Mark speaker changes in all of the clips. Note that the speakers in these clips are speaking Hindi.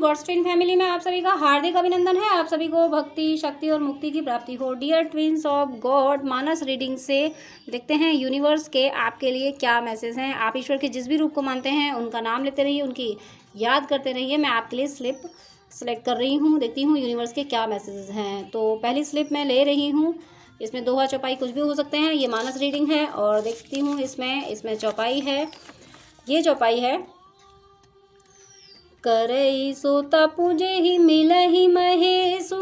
Speaker 1: गॉड्स ट्विन फैमिली में आप सभी का हार्दिक अभिनंदन है। आप सभी को भक्ति, शक्ति और मुक्ति की प्राप्ति हो। डियर ट्विंस ऑफ गॉड, मानस रीडिंग से देखते हैं यूनिवर्स के आपके लिए क्या मैसेज हैं। आप ईश्वर के जिस भी रूप को मानते हैं उनका नाम लेते रहिए, उनकी याद करते रहिए। मैं आपके लिए स्लिप सेलेक्ट कर रही हूँ, देखती हूँ यूनिवर्स के क्या मैसेजेस हैं। तो पहली स्लिप मैं ले रही हूँ। इसमें दोहा चौपाई कुछ भी हो सकते हैं। ये मानस रीडिंग है और देखती हूँ इसमें चौपाई है। ये चौपाई है, करई सो तपुजे ही मिलहि महेशु,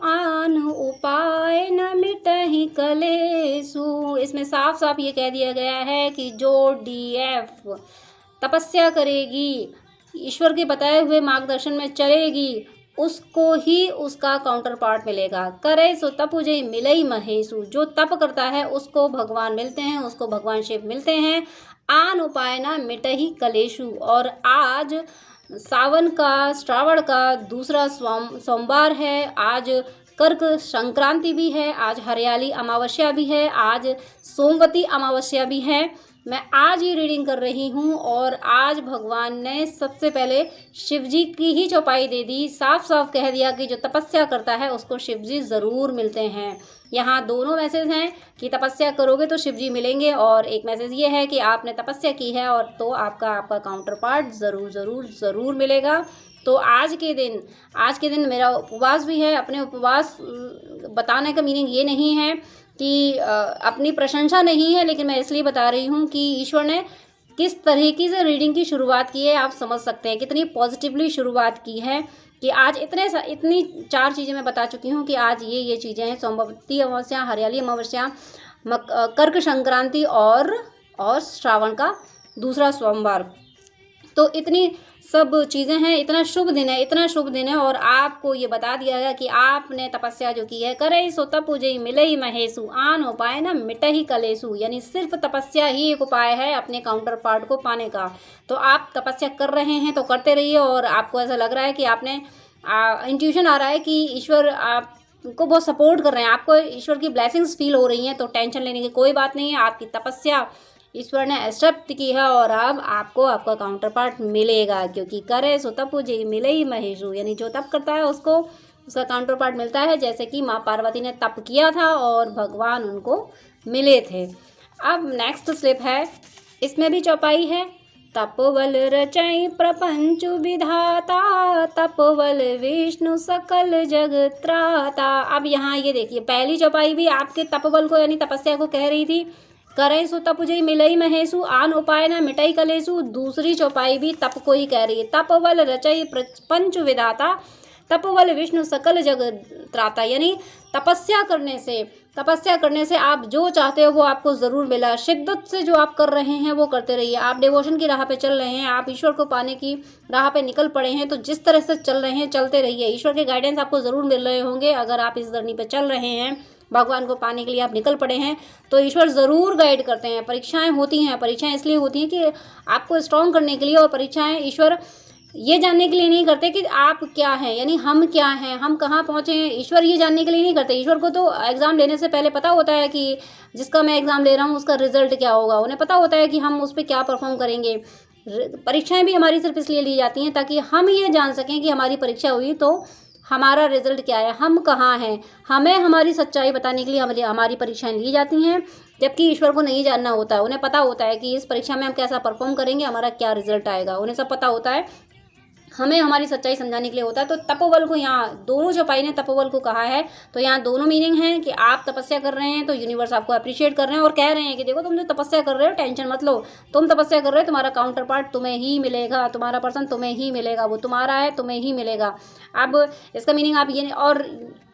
Speaker 1: आन उपाय न मिटहि कलेशु। इसमें साफ साफ ये कह दिया गया है कि जो DF तपस्या करेगी, ईश्वर के बताए हुए मार्गदर्शन में चलेगी, उसको ही उसका काउंटर पार्ट मिलेगा। करे सो तपुजे मिलई महेशु, जो तप करता है उसको भगवान मिलते हैं, उसको भगवान शिव मिलते हैं। आन उपाय ना मिटही कलेशु, और आज श्रावण का दूसरा सोमवार है। आज कर्क संक्रांति भी है, आज हरियाली अमावस्या भी है, आज सोमवती अमावस्या भी है। मैं आज ही रीडिंग कर रही हूँ और आज भगवान ने सबसे पहले शिव जी की ही चौपाई दे दी। साफ साफ कह दिया कि जो तपस्या करता है उसको शिव जी ज़रूर मिलते हैं। यहाँ दोनों मैसेज हैं कि तपस्या करोगे तो शिव जी मिलेंगे, और एक मैसेज ये है कि आपने तपस्या की है और तो आपका काउंटर पार्ट ज़रूर ज़रूर ज़रूर मिलेगा। तो आज के दिन मेरा उपवास भी है। अपने उपवास बताने का मीनिंग ये नहीं है कि अपनी प्रशंसा नहीं है, लेकिन मैं इसलिए बता रही हूँ कि ईश्वर ने किस तरीके से रीडिंग की शुरुआत की है आप समझ सकते हैं, कितनी पॉजिटिवली शुरुआत की है। कि आज इतनी 4 चीज़ें मैं बता चुकी हूँ कि आज ये चीज़ें हैं, सोमवती अमावस्या, हरियाली अमावस्या, कर्क संक्रांति और श्रावण का दूसरा सोमवार। तो इतनी सब चीज़ें हैं, इतना शुभ दिन है और आपको ये बता दिया गया कि आपने तपस्या जो की है, करई सो तपुजे मिलई महेशु, आन उपाय न मिटहि कलेशु, यानी सिर्फ तपस्या ही एक उपाय है अपने काउंटर पार्ट को पाने का। तो आप तपस्या कर रहे हैं तो करते रहिए, और आपको ऐसा लग रहा है कि आपने इंट्यूशन आ रहा है कि ईश्वर आपको बहुत सपोर्ट कर रहे हैं, आपको ईश्वर की ब्लेसिंग्स फील हो रही हैं, तो टेंशन लेने की कोई बात नहीं है। आपकी तपस्या ईश्वर ने एक्सेप्ट की है और अब आपको आपका काउंटर पार्ट मिलेगा, क्योंकि करे सो तपुजे मिलई महेशु, यानी जो तप करता है उसको उसका काउंटर पार्ट मिलता है। जैसे कि माँ पार्वती ने तप किया था और भगवान उनको मिले थे। अब नेक्स्ट स्लिप है, इसमें भी चौपाई है। तपवल रचई प्रपंच विधाता, तपवल विष्णु सकल जग त्राता। अब यहाँ ये देखिए, पहली चौपाई भी आपके तपबल को यानी तपस्या को कह रही थी, करे सो तपुजे मिलई महेशु, आन उपाय न मिटई कलेशु। दूसरी चौपाई भी तप को ही कह रही है, तपवल रचई पंच विधाता, तपवल विष्णु सकल जग त्राता, यानी तपस्या करने से आप जो चाहते हो वो आपको ज़रूर मिला। शिद्दत से जो आप कर रहे हैं वो करते रहिए। आप डिवोशन की राह पे चल रहे हैं, आप ईश्वर को पाने की राह पे निकल पड़े हैं, तो जिस तरह से चल रहे हैं चलते रहिए। ईश्वर के गाइडेंस आपको ज़रूर मिल रहे होंगे। अगर आप इस जर्नी पे चल रहे हैं, भगवान को पाने के लिए आप निकल पड़े हैं, तो ईश्वर ज़रूर गाइड करते हैं। परीक्षाएं होती हैं, परीक्षाएं इसलिए होती हैं कि आपको स्ट्रॉन्ग करने के लिए, और परीक्षाएं ईश्वर ये जानने के लिए नहीं करते कि आप क्या हैं, यानी हम क्या हैं, हम कहाँ पहुँचे हैं। ईश्वर ये जानने के लिए नहीं करते। ईश्वर को तो एग्ज़ाम लेने से पहले पता होता है कि जिसका मैं एग्ज़ाम ले रहा हूँ उसका रिजल्ट क्या होगा। उन्हें पता होता है कि हम उस पर क्या परफॉर्म करेंगे। परीक्षाएँ भी हमारी सिर्फ इसलिए ली जाती हैं ताकि हम ये जान सकें कि हमारी परीक्षा हुई तो हमारा रिजल्ट क्या है, हम कहाँ हैं। हमें हमारी सच्चाई बताने के लिए हमारी परीक्षाएं ली जाती हैं, जबकि ईश्वर को नहीं जानना होता है। उन्हें पता होता है कि इस परीक्षा में हम कैसा परफॉर्म करेंगे, हमारा क्या रिजल्ट आएगा, उन्हें सब पता होता है। हमें हमारी सच्चाई समझाने के लिए होता है। तो तपोबल को यहाँ दोनों चौपाई ने तपोबल को कहा है, तो यहाँ दोनों मीनिंग हैं कि आप तपस्या कर रहे हैं तो यूनिवर्स आपको अप्रिशिएट कर रहे हैं और कह रहे हैं कि देखो तुम जो तपस्या कर रहे हो टेंशन मत लो, तुम तपस्या कर रहे हो, तुम्हारा काउंटर पार्ट तुम्हें ही मिलेगा, तुम्हारा पर्सन तुम्हें ही मिलेगा, वो तुम्हारा है, तुम्हें ही मिलेगा। अब इसका मीनिंग आप ये, और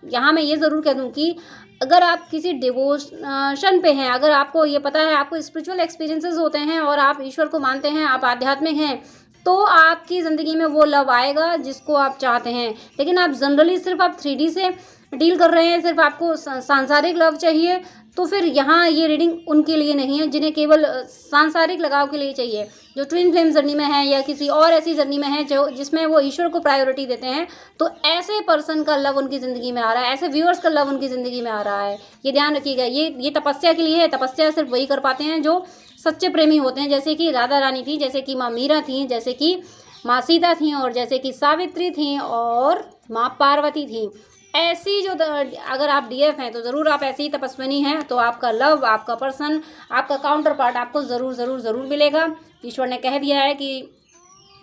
Speaker 1: यहाँ मैं ये ज़रूर कह दूँ कि अगर आप किसी डिवोशन पे हैं, अगर आपको ये पता है, आपको स्पिरिचुअल एक्सपीरियंसेस होते हैं और आप ईश्वर को मानते हैं, आप आध्यात्मिक हैं, तो आपकी ज़िंदगी में वो लव आएगा जिसको आप चाहते हैं। लेकिन आप जनरली सिर्फ आप 3D से डील कर रहे हैं, सिर्फ आपको सांसारिक लव चाहिए, तो फिर यहाँ ये रीडिंग उनके लिए नहीं है जिन्हें केवल सांसारिक लगाव के लिए चाहिए, जो ट्विन फ्लेम जर्नी में है या किसी और ऐसी जर्नी में है जो जिसमें वो ईश्वर को प्रायोरिटी देते हैं। तो ऐसे पर्सन का लव उनकी ज़िंदगी में आ रहा है, ऐसे व्यूअर्स का लव उनकी ज़िंदगी में आ रहा है। ये ध्यान रखिएगा। ये तपस्या के लिए है। तपस्या सिर्फ वही कर पाते हैं जो सच्चे प्रेमी होते हैं, जैसे कि राधा रानी थी, जैसे कि माँ मीरा थी, जैसे कि माँ सीता थी और जैसे कि सावित्री थी और माँ पार्वती थी। ऐसी जो अगर आप डीएफ हैं तो ज़रूर आप ऐसी ही तपस्विनी हैं, तो आपका लव, आपका पर्सन, आपका काउंटर पार्ट आपको ज़रूर ज़रूर ज़रूर मिलेगा। ईश्वर ने कह दिया है कि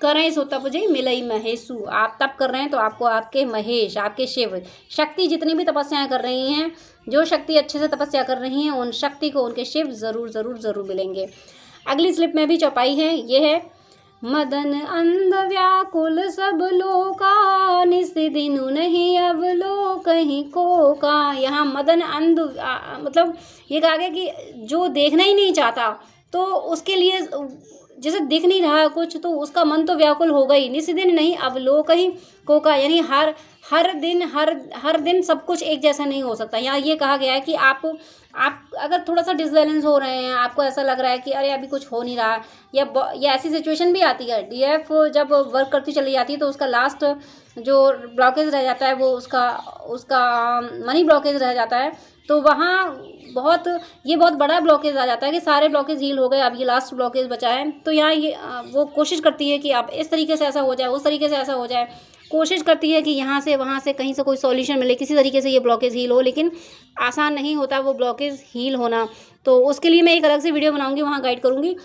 Speaker 1: करें सो तप जई मिलई महेशु। आप तप कर रहे हैं तो आपको आपके महेश, आपके शिव शक्ति जितनी भी तपस्याएं कर रही हैं, जो शक्ति अच्छे से तपस्या कर रही हैं, उन शक्ति को उनके शिव ज़रूर ज़रूर ज़रूर मिलेंगे। अगली स्लिप में भी चौपाई है, ये है मदन अंध व्याकुल सब लोका, निस दिनु नहीं अब लो कहीं को का। यहाँ मदन अंध मतलब ये कहा गया कि जो देखना ही नहीं चाहता तो उसके लिए जैसे दिख नहीं रहा कुछ तो उसका मन तो व्याकुल होगा ही। निस दिन नहीं अब लो कहीं को का, यानी हर दिन सब कुछ एक जैसा नहीं हो सकता। यहाँ ये कहा गया है कि आप अगर थोड़ा सा डिसबैलेंस हो रहे हैं, आपको ऐसा लग रहा है कि अरे अभी कुछ हो नहीं रहा, या ऐसी सिचुएशन भी आती है। डीएफ जब वर्क करती चली जाती है तो उसका लास्ट जो ब्लॉकेज रह जाता है वो उसका मनी ब्लॉकेज रह जाता है, तो वहाँ बहुत बड़ा ब्लॉकेज आ जाता है कि सारे ब्लॉकेज हील हो गए, अब ये लास्ट ब्लॉकेज बचा है। तो यहाँ ये वो कोशिश करती है कि आप इस तरीके से ऐसा हो जाए, उस तरीके से ऐसा हो जाए, कोशिश करती है कि यहाँ से वहाँ से कहीं से कोई सॉल्यूशन मिले, किसी तरीके से ये ब्लॉकेज हील हो, लेकिन आसान नहीं होता वो ब्लॉकेज हील होना। तो उसके लिए मैं एक अलग से वीडियो बनाऊँगी, वहाँ गाइड करूँगी।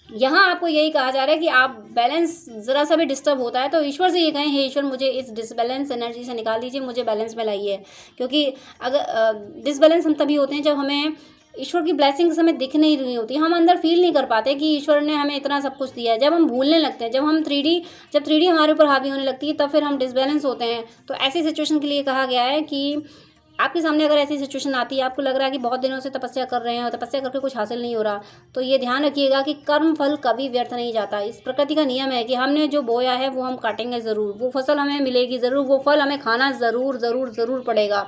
Speaker 1: यहाँ आपको यही कहा जा रहा है कि आप बैलेंस ज़रा सा भी डिस्टर्ब होता है तो ईश्वर से ये कहें, हे ईश्वर मुझे इस डिसबैलेंस एनर्जी से निकाल दीजिए, मुझे बैलेंस में लाइए। क्योंकि अगर डिसबैलेंस हम तभी होते हैं जब हमें ईश्वर की ब्लेसिंग्स हमें दिख नहीं रही होती, हम अंदर फील नहीं कर पाते कि ईश्वर ने हमें इतना सब कुछ दिया है। जब हम भूलने लगते हैं, जब 3D हमारे ऊपर हावी होने लगती है, तब फिर हम डिसबैलेंस होते हैं। तो ऐसी सिचुएशन के लिए कहा गया है कि आपके सामने अगर ऐसी सिचुएशन आती है, आपको लग रहा है कि बहुत दिनों से तपस्या कर रहे हैं और तपस्या करके कुछ हासिल नहीं हो रहा, तो ये ध्यान रखिएगा कि कर्म फल कभी व्यर्थ नहीं जाता। इस प्रकृति का नियम है कि हमने जो बोया है वो हम काटेंगे ज़रूर, वो फसल हमें मिलेगी ज़रूर, वो फल हमें खाना ज़रूर ज़रूर ज़रूर पड़ेगा।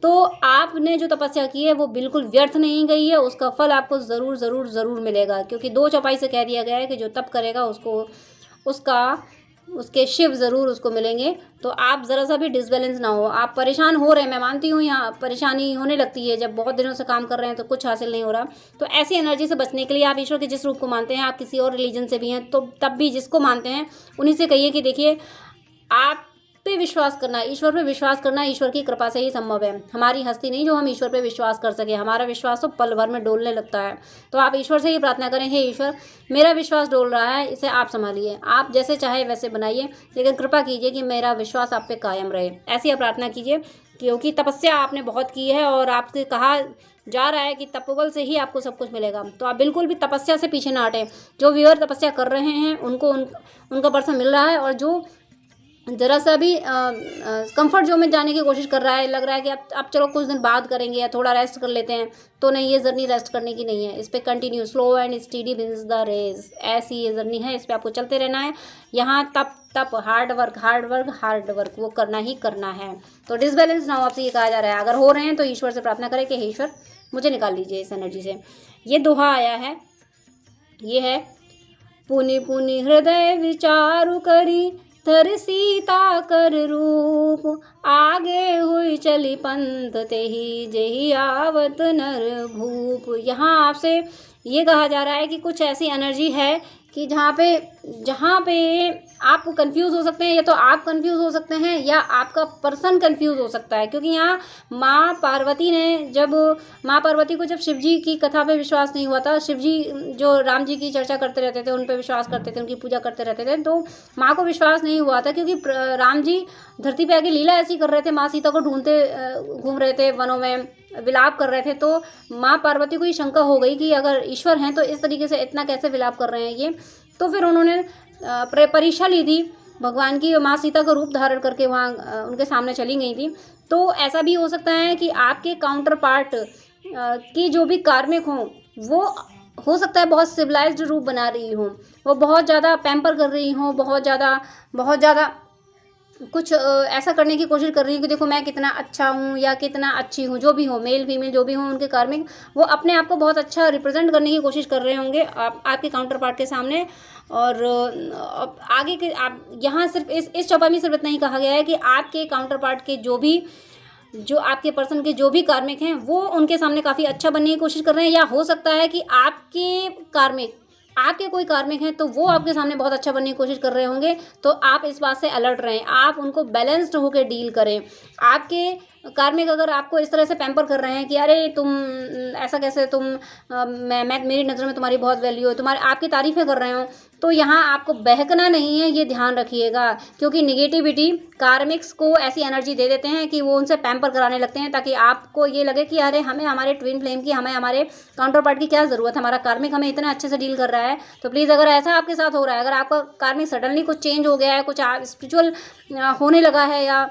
Speaker 1: तो आपने जो तपस्या की है वो बिल्कुल व्यर्थ नहीं गई है, उसका फल आपको ज़रूर ज़रूर ज़रूर मिलेगा। क्योंकि 2 चौपाई से कह दिया गया है कि जो तप करेगा उसके शिव ज़रूर उसको मिलेंगे। तो आप ज़रा सा भी डिसबैलेंस ना हो, आप परेशान हो रहे हैं, मैं मानती हूँ यहाँ परेशानी होने लगती है जब बहुत दिनों से काम कर रहे हैं तो कुछ हासिल नहीं हो रहा। तो ऐसी एनर्जी से बचने के लिए आप ईश्वर के जिस रूप को मानते हैं, आप किसी और रिलीजन से भी हैं तो तब भी जिसको मानते हैं उन्हीं से कहिए कि देखिए आप पे विश्वास करना, ईश्वर पे विश्वास करना ईश्वर की कृपा से ही संभव है। हमारी हस्ती नहीं जो हम ईश्वर पे विश्वास कर सके, हमारा विश्वास तो पल भर में डोलने लगता है। तो आप ईश्वर से ही प्रार्थना करें, हे ईश्वर मेरा विश्वास डोल रहा है, इसे आप संभालिए, आप जैसे चाहे वैसे बनाइए, लेकिन कृपा कीजिए कि मेरा विश्वास आप पे कायम रहे। ऐसी आप प्रार्थना कीजिए, क्योंकि तपस्या आपने बहुत की है और आपसे कहा जा रहा है कि तपोबल से ही आपको सब कुछ मिलेगा। तो आप बिल्कुल भी तपस्या से पीछे ना हटें। जो व्यूअर तपस्या कर रहे हैं उनको उनका पर्सन मिल रहा है, और जो ज़रा सा भी कंफर्ट जोन में जाने की कोशिश कर रहा है, लग रहा है कि आप चलो कुछ दिन बाद करेंगे या थोड़ा रेस्ट कर लेते हैं, तो नहीं, ये जर्नी रेस्ट करने की नहीं है। इस पे continue slow and steady wins the race, ऐसी ये जर्नी है, इस पे आपको चलते रहना है। यहाँ तप हार्ड वर्क वो करना ही करना है। तो डिसबैलेंस ना हो, आपसे ये कहा जा रहा है। अगर हो रहे हैं तो ईश्वर से प्रार्थना करें कि हे ईश्वर मुझे निकाल लीजिए इस एनर्जी से। ये दोहा आया है, ये है पुनि पुनि हृदय विचारु करी, थर सीता कर रूप, आगे हुई चली पंथ तेहि जेहि आवत नर भूप। यहाँ आपसे ये कहा जा रहा है कि कुछ ऐसी एनर्जी है कि जहाँ पे आप कंफ्यूज हो सकते हैं, या तो आप कंफ्यूज हो सकते हैं या आपका पर्सन कंफ्यूज हो सकता है। क्योंकि यहाँ माँ पार्वती को जब शिव जी की कथा पे विश्वास नहीं हुआ था, शिव जी जो राम जी की चर्चा करते रहते थे, उन पे विश्वास करते थे, उनकी पूजा करते रहते थे, तो माँ को विश्वास नहीं हुआ था। क्योंकि राम जी धरती पे आके लीला ऐसी कर रहे थे, माँ सीता को ढूंढते घूम रहे थे, वनों में विलाप कर रहे थे। तो माँ पार्वती को ये शंका हो गई कि अगर ईश्वर हैं तो इस तरीके से इतना कैसे विलाप कर रहे हैं ये। तो फिर उन्होंने परीक्षा ली थी भगवान की, माँ सीता का रूप धारण करके वहाँ उनके सामने चली गई थी। तो ऐसा भी हो सकता है कि आपके काउंटर पार्ट की जो भी कार्मिक हों, वो हो सकता है बहुत सिविलाइज्ड रूप बना रही हों, वो बहुत ज़्यादा पैम्पर कर रही हों, बहुत ज़्यादा कुछ ऐसा करने की कोशिश कर रही हूँ कि देखो मैं कितना अच्छा हूँ या कितना अच्छी हूँ, जो भी हो, मेल फीमेल जो भी हो, उनके कार्मिक वो अपने आप को बहुत अच्छा रिप्रेजेंट करने की कोशिश कर रहे होंगे आपके काउंटर पार्ट के सामने। और आगे के आप यहाँ सिर्फ इस चौपाई में सिर्फ इतना ही कहा गया है कि आपके काउंटर पार्ट के जो आपके पर्सन के जो भी कार्मिक हैं वो उनके सामने काफ़ी अच्छा बनने की कोशिश कर रहे हैं, या हो सकता है कि आपके कार्मिक आपके कोई कार्मिक हैं तो वो आपके सामने बहुत अच्छा बनने की कोशिश कर रहे होंगे, तो आप इस बात से अलर्ट रहें, आप उनको बैलेंस्ड होकर डील करें। आपके कार्मिक अगर आपको इस तरह से पैम्पर कर रहे हैं कि अरे तुम ऐसा कैसे, तुम मैं मेरी नज़र में तुम्हारी बहुत वैल्यू है, तुम्हारी आपकी तारीफ़ें कर रहे हो, तो यहाँ आपको बहकना नहीं है, ये ध्यान रखिएगा। क्योंकि निगेटिविटी कार्मिक्स को ऐसी एनर्जी दे देते हैं कि वो उनसे पैम्पर कराने लगते हैं, ताकि आपको ये लगे कि अरे हमें हमारे ट्विन फ्लेम की, हमें हमारे काउंटर पार्ट की क्या ज़रूरत है, हमारा कार्मिक हमें इतना अच्छे से डील कर रहा है। तो प्लीज़ अगर ऐसा आपके साथ हो रहा है, अगर आपका कार्मिक सडनली कुछ चेंज हो गया है, कुछ स्पिरिचुअल होने लगा है, या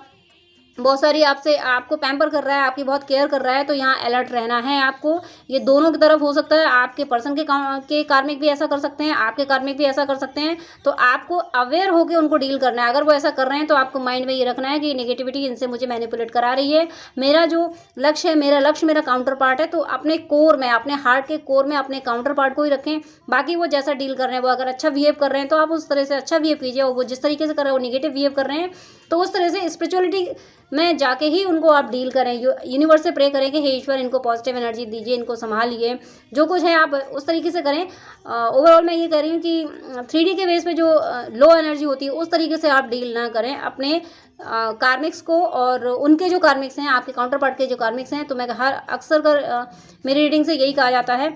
Speaker 1: बहुत सारी आपसे आपको पैम्पर कर रहा है, आपकी बहुत केयर कर रहा है, तो यहाँ अलर्ट रहना है आपको। ये दोनों की तरफ हो सकता है, आपके पर्सन के कार्मिक भी ऐसा कर सकते हैं, आपके कार्मिक भी ऐसा कर सकते हैं। तो आपको अवेयर होकर उनको डील करना है। अगर वो ऐसा कर रहे हैं तो आपको माइंड में ये रखना है कि नेगेटिविटी इनसे मुझे मैनिपुलेट करा रही है, मेरा जो लक्ष्य है, मेरा काउंटर पार्ट है। तो अपने कोर में, अपने हार्ट के कोर में अपने काउंटर पार्ट को ही रखें। बाकी वो जैसा डील कर रहे हैं, वो अगर अच्छा बिहेव कर रहे हैं तो आप उस तरह से अच्छा बिहेव कीजिए, और वो जिस तरीके से कर रहे हैं, वो निगेटिव बिहेव कर रहे हैं तो उस तरह से स्पिरिचुअलिटी में जाके ही उनको आप डील करें। यूनिवर्स से प्रे करें कि हे ईश्वर, इनको पॉजिटिव एनर्जी दीजिए, इनको संभालिए, जो कुछ है आप उस तरीके से करें। ओवरऑल मैं ये कह रही हूँ कि 3D के बेस पे जो लो एनर्जी होती है उस तरीके से आप डील ना करें अपने कार्मिक्स को, और उनके जो कार्मिक्स हैं, आपके काउंटर पार्ट के जो कार्मिक्स हैं। तो मैं अक्सर मेरी रीडिंग से यही कहा जाता है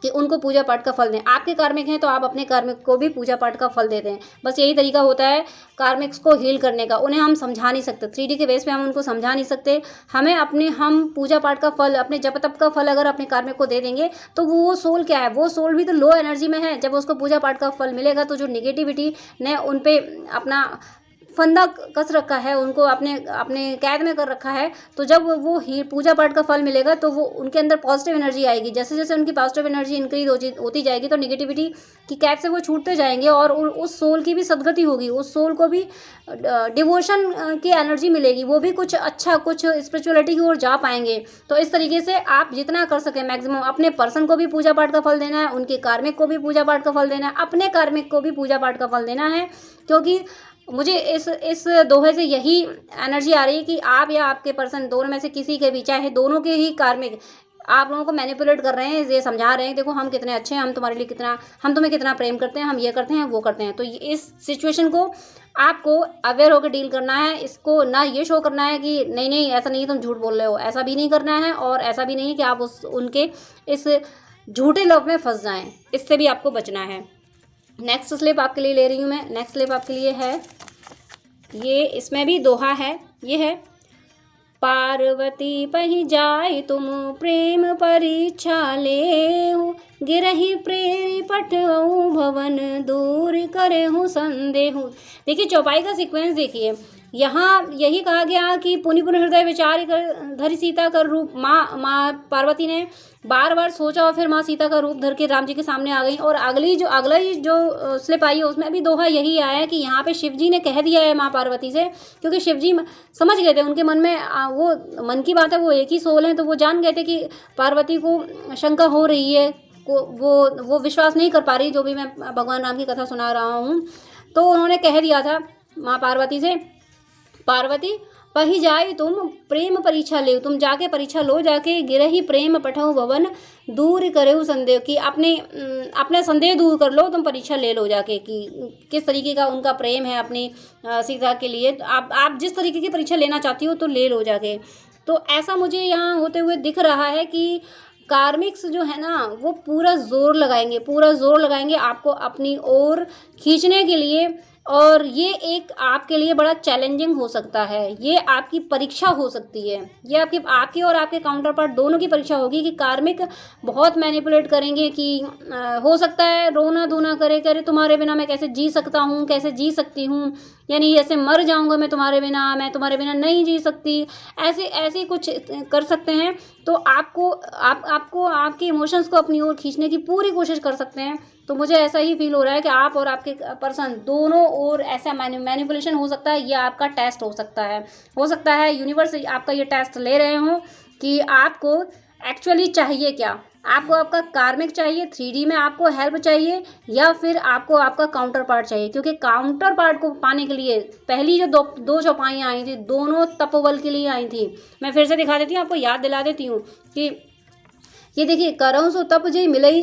Speaker 1: कि उनको पूजा पाठ का फल दें। आपके कार्मिक हैं तो आप अपने कार्मिक को भी पूजा पाठ का फल दे दें। बस यही तरीका होता है कार्मिक्स को हील करने का। उन्हें हम समझा नहीं सकते, 3D के बेस पे हम उनको समझा नहीं सकते। हम पूजा पाठ का फल, अपने जप तप का फल अगर अपने कार्मिक को दे देंगे तो वो सोल क्या है, वो सोल भी तो लो एनर्जी में है। जब उसको पूजा पाठ का फल मिलेगा तो जो निगेटिविटी ने उन पर अपना फंदा कस रखा है, उनको अपने कैद में कर रखा है, तो जब वो ही पूजा पाठ का फल मिलेगा तो वो उनके अंदर पॉजिटिव एनर्जी आएगी। जैसे जैसे उनकी पॉजिटिव एनर्जी इंक्रीज होती जाएगी तो निगेटिविटी की कैद से वो छूटते जाएंगे, और उस सोल की भी सदगति होगी, उस सोल को भी डिवोशन की एनर्जी मिलेगी, वो भी कुछ अच्छा, कुछ स्पिरिचुअलिटी की ओर जा पाएंगे। तो इस तरीके से आप जितना कर सकें मैक्सिमम अपने पर्सन को भी पूजा पाठ का फल देना है, उनके कार्मिक को भी पूजा पाठ का फल देना है, अपने कार्मिक को भी पूजा पाठ का फल देना है। क्योंकि मुझे इस दोहे से यही एनर्जी आ रही है कि आप या आपके पर्सन, दोनों में से किसी के भी, चाहे दोनों के ही कार्मिक आप लोगों को मैनिपुलेट कर रहे हैं, ये समझा रहे हैं देखो हम कितने अच्छे हैं, हम तुम्हें कितना प्रेम करते हैं, हम ये करते हैं, वो करते हैं। तो इस सिचुएशन को आपको अवेयर होकर डील करना है। इसको ना ये शो करना है कि नहीं नहीं ऐसा नहीं, तुम झूठ बोल रहे हो, ऐसा भी नहीं करना है। और ऐसा भी नहीं कि आप उनके इस झूठे लव में फंस जाएं, इससे भी आपको बचना है। नेक्स्ट स्लिप आपके लिए ले रही हूँ मैं। नेक्स्ट स्लिप आपके लिए है ये, इसमें भी दोहा है। ये है, पार्वती पहि जाय तुम प्रेम परीक्षा लेहु, गिरहि प्रेरी पठऊ भवन दूर करहु संदेहु। देखिए चौपाई का सीक्वेंस देखिए, यहाँ यही कहा गया कि पुनि पुनि हृदय विचार कर धरि सीता का रूप, माँ पार्वती ने बार बार सोचा और फिर माँ सीता का रूप धर के राम जी के सामने आ गई। और अगला ही जो स्लिप आई है उसमें भी दोहा यही आया है कि यहाँ पे शिव जी ने कह दिया है माँ पार्वती से, क्योंकि शिव जी समझ गए थे, उनके मन में वो मन की बात है, वो एक ही सोल है, तो वो जान गए थे कि पार्वती को शंका हो रही है, वो विश्वास नहीं कर पा रही जो भी मैं भगवान राम की कथा सुना रहा हूँ। तो उन्होंने कह दिया था माँ पार्वती से, पार्वती पही जाए तुम प्रेम परीक्षा ले, तुम जाके परीक्षा लो, जाके गिरही प्रेम पठऊ भवन दूर करेहु संदेह, कि अपने संदेह दूर कर लो, तुम परीक्षा ले लो जाके कि किस तरीके का उनका प्रेम है अपनी सीता के लिए। तो आप जिस तरीके की परीक्षा लेना चाहती हो तो ले लो जाके। तो ऐसा मुझे यहाँ होते हुए दिख रहा है कि कार्मिक्स जो है ना वो पूरा जोर लगाएंगे आपको अपनी ओर खींचने के लिए। और ये एक आपके लिए बड़ा चैलेंजिंग हो सकता है, ये आपकी परीक्षा हो सकती है, ये आपकी और आपके काउंटर पार्ट दोनों की परीक्षा होगी कि कार्मिक बहुत मैनिपुलेट करेंगे कि हो सकता है रोना धोना करे तुम्हारे बिना मैं कैसे जी सकता हूँ, कैसे जी सकती हूँ, यानी ऐसे मर जाऊँगा मैं तुम्हारे बिना नहीं जी सकती, ऐसे कुछ कर सकते हैं। तो आपको आपके इमोशंस को अपनी ओर खींचने की पूरी कोशिश कर सकते हैं। तो मुझे ऐसा ही फील हो रहा है कि आप और आपके पर्सन दोनों ओर ऐसा मैनिपुलेशन हो सकता है। ये आपका टेस्ट हो सकता है यूनिवर्स आपका ये टेस्ट ले रहे हो कि आपको एक्चुअली चाहिए क्या, आपको आपका कार्मिक चाहिए, 3D में आपको हेल्प चाहिए, या फिर आपको आपका काउंटर पार्ट चाहिए। क्योंकि काउंटर पार्ट को पाने के लिए पहली जो दो चौपाइयाँ आई थी दोनों तपोबल के लिए आई थी। मैं फिर से दिखा देती हूँ, आपको याद दिला देती हूँ कि ये देखिए, करऊँ सो तप जय मिलई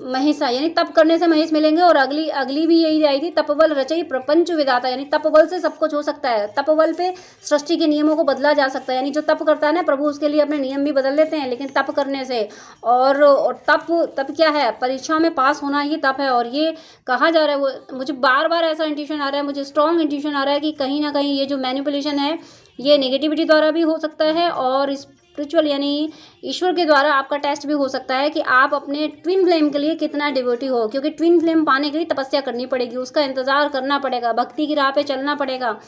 Speaker 1: महेशा यानी तप करने से महेश मिलेंगे। और अगली भी यही आएगी, तपबल रचई प्रपंच विधाता, यानी तपबल से सब कुछ हो सकता है। तपबल पे सृष्टि के नियमों को बदला जा सकता है, यानी जो तप करता है ना प्रभु, उसके लिए अपने नियम भी बदल देते हैं, लेकिन तप करने से। और तप क्या है, परीक्षा में पास होना ही तप है। और ये कहा जा रहा है, वो मुझे बार बार ऐसा इंट्यूशन आ रहा है, मुझे स्ट्रॉन्ग इंट्यूशन आ रहा है कि कहीं ना कहीं ये जो मैनिपुलेशन है ये नेगेटिविटी द्वारा भी हो सकता है, और स्पिरिचुअल यानी ईश्वर के द्वारा आपका टेस्ट भी हो सकता है कि आप अपने ट्विन फ्लेम के लिए कितना डिवोटी हो। क्योंकि ट्विन फ्लेम पाने के लिए तपस्या करनी पड़ेगी, उसका इंतजार करना पड़ेगा, भक्ति की राह पे चलना पड़ेगा,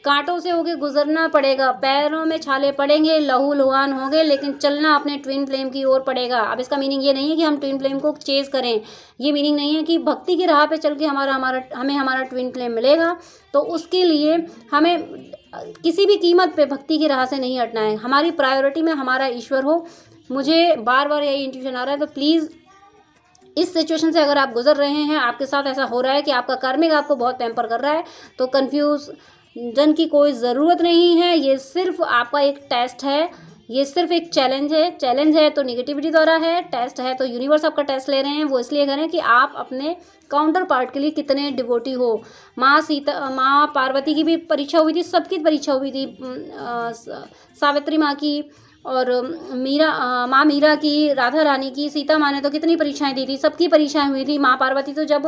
Speaker 1: कांटों से होके गुजरना पड़ेगा, पैरों में छाले पड़ेंगे, लहू लुहान होंगे, लेकिन चलना अपने ट्विन फ्लेम की ओर पड़ेगा। अब इसका मीनिंग ये नहीं है कि हम ट्विन फ्लेम को चेज करें, ये मीनिंग नहीं है कि भक्ति की राह पे चल के हमें हमारा ट्विन फ्लेम मिलेगा। तो उसके लिए हमें किसी भी कीमत पे भक्ति की राह से नहीं हटना है, हमारी प्रायोरिटी में हमारा ईश्वर हो। मुझे बार बार यही इंट्यूशन आ रहा है। तो प्लीज़ इस सिचुएशन से अगर आप गुजर रहे हैं, आपके साथ ऐसा हो रहा है कि आपका कार्मिक आपको बहुत पैम्पर कर रहा है, तो कंफ्यूजन की कोई ज़रूरत नहीं है। ये सिर्फ आपका एक टेस्ट है, ये सिर्फ एक चैलेंज है तो निगेटिविटी द्वारा है, टेस्ट है तो यूनिवर्स आपका टेस्ट ले रहे हैं। वो इसलिए करें कि आप अपने काउंटर पार्ट के लिए कितने डिवोटी हो। माँ पार्वती की भी परीक्षा हुई थी, सबकी परीक्षा हुई थी, सावित्री माँ की और माँ मीरा की, राधा रानी की, सीता माँ ने तो कितनी परीक्षाएं दी थी, सबकी परीक्षाएं हुई थी। माँ पार्वती तो जब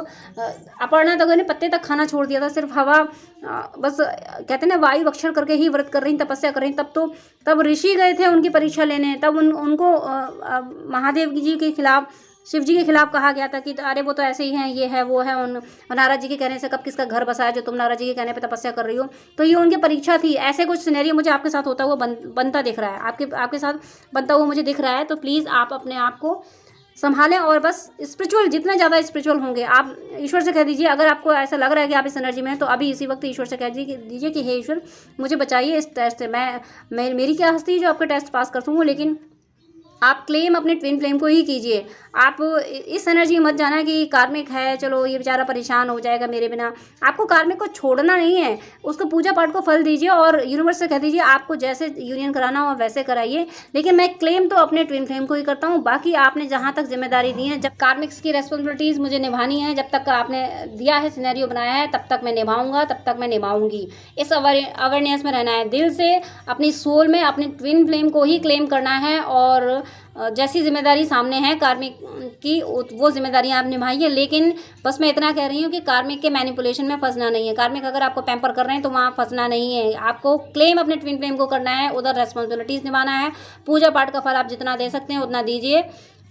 Speaker 1: अपर्णा तक ने पत्ते तक खाना छोड़ दिया था, सिर्फ हवा बस कहते हैं ना वायु भक्षण करके ही व्रत कर रही, तपस्या कर रही। तब ऋषि गए थे उनकी परीक्षा लेने, तब उनको महादेव जी के खिलाफ, शिव जी के खिलाफ कहा गया था कि अरे वो तो ऐसे ही हैं, ये है वो है। उन नारद जी के कहने से कब किसका घर बसाया जो तुम नारद जी के कहने पे तपस्या कर रही हो। तो ये उनकी परीक्षा थी। ऐसे कुछ सिनेरियो मुझे आपके साथ होता हुआ बनता दिख रहा है, आपके साथ बनता हुआ मुझे दिख रहा है। तो प्लीज़ आप अपने आप को संभालें और बस स्पिरिचुअल, जितना ज़्यादा स्पिरिचुअल होंगे आप, ईश्वर से कह दीजिए। अगर आपको ऐसा लग रहा है कि आप इस एनर्जी में हैं, तो अभी इसी वक्त ईश्वर से कह दीजिए कि हे ईश्वर, मुझे बचाइए इस टेस्ट से। मेरी क्या हस्ती है जो आपका टेस्ट पास कर सकूँ, लेकिन आप क्लेम अपने ट्विन फ्लेम को ही कीजिए। आप इस एनर्जी में मत जाना कि कार्मिक है, चलो ये बेचारा परेशान हो जाएगा मेरे बिना। आपको कार्मिक को छोड़ना नहीं है, उसको पूजा पाठ को फल दीजिए और यूनिवर्स से कह दीजिए आपको जैसे यूनियन कराना हो वैसे कराइए, लेकिन मैं क्लेम तो अपने ट्विन फ्लेम को ही करता हूँ। बाकी आपने जहाँ तक जिम्मेदारी दी है, जब कार्मिक्स की रेस्पॉन्सिबिलिटीज़ मुझे निभानी है, जब तक आपने दिया है, सिनेरियो बनाया है, तब तक मैं निभाऊंगा, तब तक मैं निभाऊंगी। इस अवेयरनेस में रहना है, दिल से अपनी सोल में अपने ट्विन फ्लेम को ही क्लेम करना है। और जैसी जिम्मेदारी सामने है कार्मिक की, वो जिम्मेदारियां आप निभाइए। लेकिन बस मैं इतना कह रही हूँ कि कार्मिक के मैनिपुलेशन में फंसना नहीं है। कार्मिक अगर आपको पैम्पर कर रहे हैं तो वहाँ फंसना नहीं है, आपको क्लेम अपने ट्विन फ्लेम को करना है, उधर रेस्पॉन्सिबिलिटीज़ निभाना है। पूजा पाठ का फल आप जितना दे सकते हैं उतना दीजिए,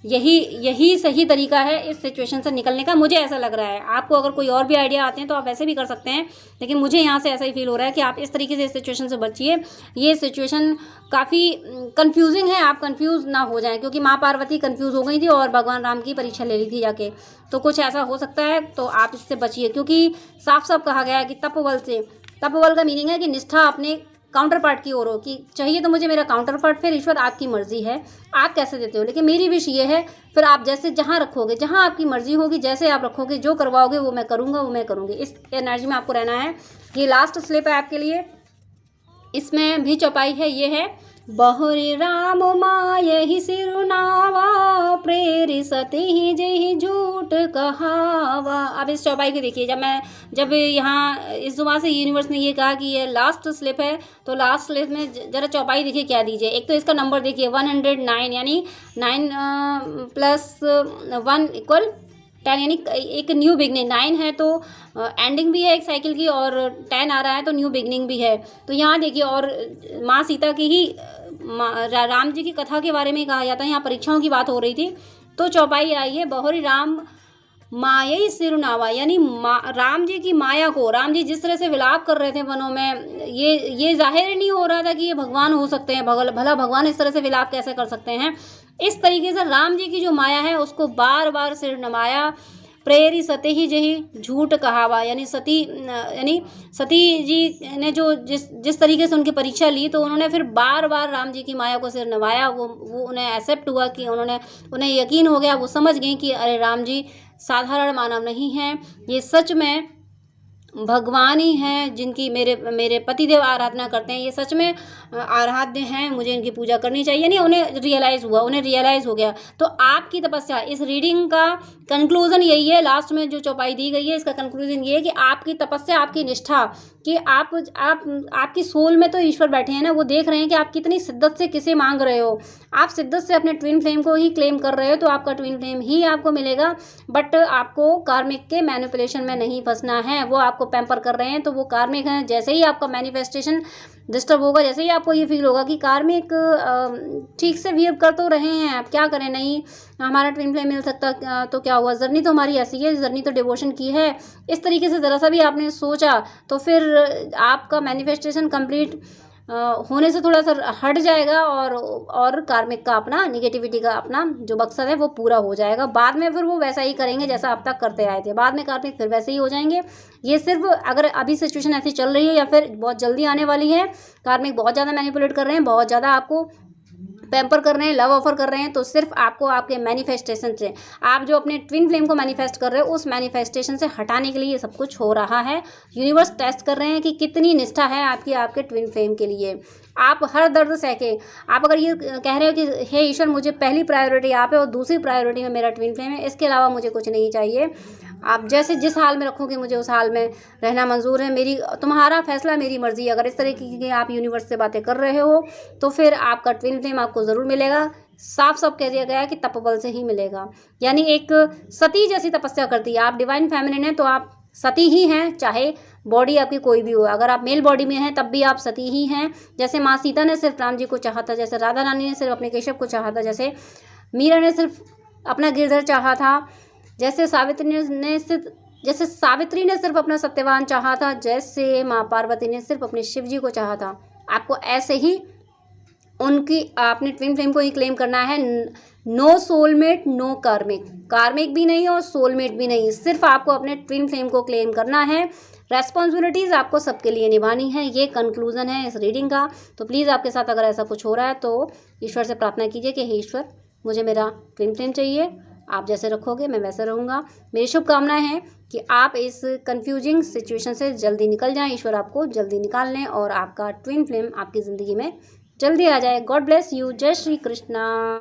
Speaker 1: यही सही तरीका है इस सिचुएशन से निकलने का, मुझे ऐसा लग रहा है। आपको अगर कोई और भी आइडिया आते हैं तो आप वैसे भी कर सकते हैं, लेकिन मुझे यहाँ से ऐसा ही फील हो रहा है कि आप इस तरीके से इस सिचुएशन से बचिए। ये सिचुएशन काफ़ी कंफ्यूजिंग है, आप कंफ्यूज ना हो जाएं, क्योंकि माँ पार्वती कंफ्यूज हो गई थी और भगवान राम की परीक्षा ले ली थी जाके। तो कुछ ऐसा हो सकता है, तो आप इससे बचिए, क्योंकि साफ साफ कहा गया है कि तपबल का मीनिंग है कि निष्ठा अपने काउंटर पार्ट की ओर हो, कि चाहिए तो मुझे मेरा काउंटर पार्ट, फिर ईश्वर आपकी मर्जी है आप कैसे देते हो, लेकिन मेरी विश ये है, फिर आप जैसे जहाँ रखोगे, जहाँ आपकी मर्जी होगी, जैसे आप रखोगे, जो करवाओगे वो मैं करूँगा, वो मैं करूँगी। इस एनर्जी में आपको रहना है। ये लास्ट स्लिप है आपके लिए, इसमें भी चौपाई है, ये है बहुरी राम मायहि सिरुनावा प्रेरिसते ही जय झूठ कहावा। अब इस चौपाई को देखिए, जब यहाँ इस जुबान से यूनिवर्स ने ये कहा कि ये लास्ट स्लिप है, तो लास्ट स्लिप में जरा चौपाई देखिए क्या दीजिए। एक तो इसका नंबर देखिए 109, यानी 9 + 1 = 10, यानी एक न्यू बिगनिंग। 9 है तो एंडिंग भी है एक साइकिल की, और 10 आ रहा है तो न्यू बिगनिंग भी है। तो यहाँ देखिए, और माँ सीता की ही राम जी की कथा के बारे में कहा जाता है, यहाँ परीक्षाओं की बात हो रही थी। तो चौपाई आई है बहुरी राम मायई सिरुनावा, यानी राम जी की माया को, राम जी जिस तरह से विलाप कर रहे थे वनों में, ये जाहिर नहीं हो रहा था कि ये भगवान हो सकते हैं, भला भगवान इस तरह से विलाप कैसे कर सकते हैं। इस तरीके से राम जी की जो माया है उसको बार बार सिर नवाया। प्रेरी सते ही जही झूठ कहावा, यानी सती जी ने जो जिस तरीके से उनकी परीक्षा ली, तो उन्होंने फिर बार बार राम जी की माया को सिर नवाया। वो उन्हें एक्सेप्ट हुआ कि उन्हें यकीन हो गया, वो समझ गए कि अरे राम जी साधारण मानव नहीं हैं, ये सच में भगवान ही हैं जिनकी मेरे पतिदेव आराधना करते हैं, ये सच में आराध्य हैं, मुझे इनकी पूजा करनी चाहिए, यानी उन्हें रियलाइज़ हो गया। तो आपकी तपस्या, इस रीडिंग का कंक्लूजन यही है, लास्ट में जो चौपाई दी गई है इसका कंक्लूजन ये है कि आपकी तपस्या, आपकी निष्ठा, कि आपकी सोल में तो ईश्वर बैठे हैं ना, वो देख रहे हैं कि आप कितनी शिद्दत से किसे मांग रहे हो। आप शिद्दत से अपने ट्विन फ्लेम को ही क्लेम कर रहे हो, तो आपका ट्विन फ्लेम ही आपको मिलेगा। बट आपको कार्मिक के मैनिपुलेशन में नहीं फंसना है। वो आपको पैम्पर कर रहे हैं तो वो कार्मिक हैं। जैसे ही आपका मैनिफेस्टेशन डिस्टर्ब होगा, जैसे ही आपको ये फील होगा कि कार्मिक ठीक से बिहेव कर तो रहे हैं, आप क्या करें, नहीं हमारा ट्विन फ्लेम मिल सकता तो क्या हुआ, जर्नी तो हमारी ऐसी है, जर्नी तो डिवोशन की है, इस तरीके से ज़रा सा भी आपने सोचा तो फिर आपका मैनिफेस्टेशन कंप्लीट होने से थोड़ा सा हट जाएगा और कार्मिक का अपना निगेटिविटी का अपना जो मकसद है वो पूरा हो जाएगा। बाद में फिर वो वैसा ही करेंगे जैसा अब तक करते आए थे, बाद में कार्मिक फिर वैसे ही हो जाएंगे। ये सिर्फ अगर अभी सिचुएशन ऐसी चल रही है या फिर बहुत जल्दी आने वाली है, कार्मिक बहुत ज़्यादा मैनिपुलेट कर रहे हैं, बहुत ज़्यादा आपको पैम्पर कर रहे हैं, लव ऑफर कर रहे हैं, तो सिर्फ आपको आपके मैनिफेस्टेशन से, आप जो अपने ट्विन फ्लेम को मैनिफेस्ट कर रहे हो उस मैनिफेस्टेशन से हटाने के लिए ये सब कुछ हो रहा है। यूनिवर्स टेस्ट कर रहे हैं कि कितनी निष्ठा है आपकी आपके ट्विन फ्लेम के लिए। आप हर दर्द सहके, आप अगर ये कह रहे हो कि हे ईश्वर, मुझे पहली प्रायोरिटी आप है और दूसरी प्रायोरिटी में मेरा ट्विन फ्लेम है, इसके अलावा मुझे कुछ नहीं चाहिए, आप जैसे जिस हाल में रखोगे मुझे उस हाल में रहना मंजूर है, मेरी तुम्हारा फैसला मेरी मर्जी। अगर इस तरह की आप यूनिवर्स से बातें कर रहे हो तो फिर आपका ट्विन फ्लेम आपको ज़रूर मिलेगा। साफ साफ कह दिया गया है कि तपोबल से ही मिलेगा, यानी एक सती जैसी तपस्या करती है। आप डिवाइन फेमिनिन हैं तो आप सती ही हैं, चाहे बॉडी आपकी कोई भी हो। अगर आप मेल बॉडी में हैं तब भी आप सती ही हैं। जैसे माँ सीता ने सिर्फ राम जी को चाहा था, जैसे राधा रानी ने सिर्फ अपने केशव को चाहा था, जैसे मीरा ने सिर्फ अपना गिरधर चाहा था, जैसे सावित्री ने सिर्फ अपना सत्यवान चाहा था, जैसे माँ पार्वती ने सिर्फ अपने शिव जी को चाहा था। आपको ऐसे ही उनकी अपने ट्विन फ्लेम को ही क्लेम करना है। नो सोलमेट, नो कार्मिक, कार्मिक भी नहीं और सोलमेट भी नहीं, सिर्फ आपको अपने ट्विन फ्लेम को क्लेम करना है। रेस्पॉन्सिबिलिटीज़ आपको सबके लिए निभानी है। ये कंक्लूजन है इस रीडिंग का। तो प्लीज़ आपके साथ अगर ऐसा कुछ हो रहा है तो ईश्वर से प्रार्थना कीजिए कि हे ईश्वर, मुझे मेरा ट्विन फ्लेम चाहिए, आप जैसे रखोगे मैं वैसे रहूँगा। मेरी शुभकामनाएं हैं कि आप इस कंफ्यूजिंग सिचुएशन से जल्दी निकल जाएं, ईश्वर आपको जल्दी निकाल लें और आपका ट्विन फ्लेम आपकी ज़िंदगी में जल्दी आ जाए। God bless you. जय श्री कृष्णा।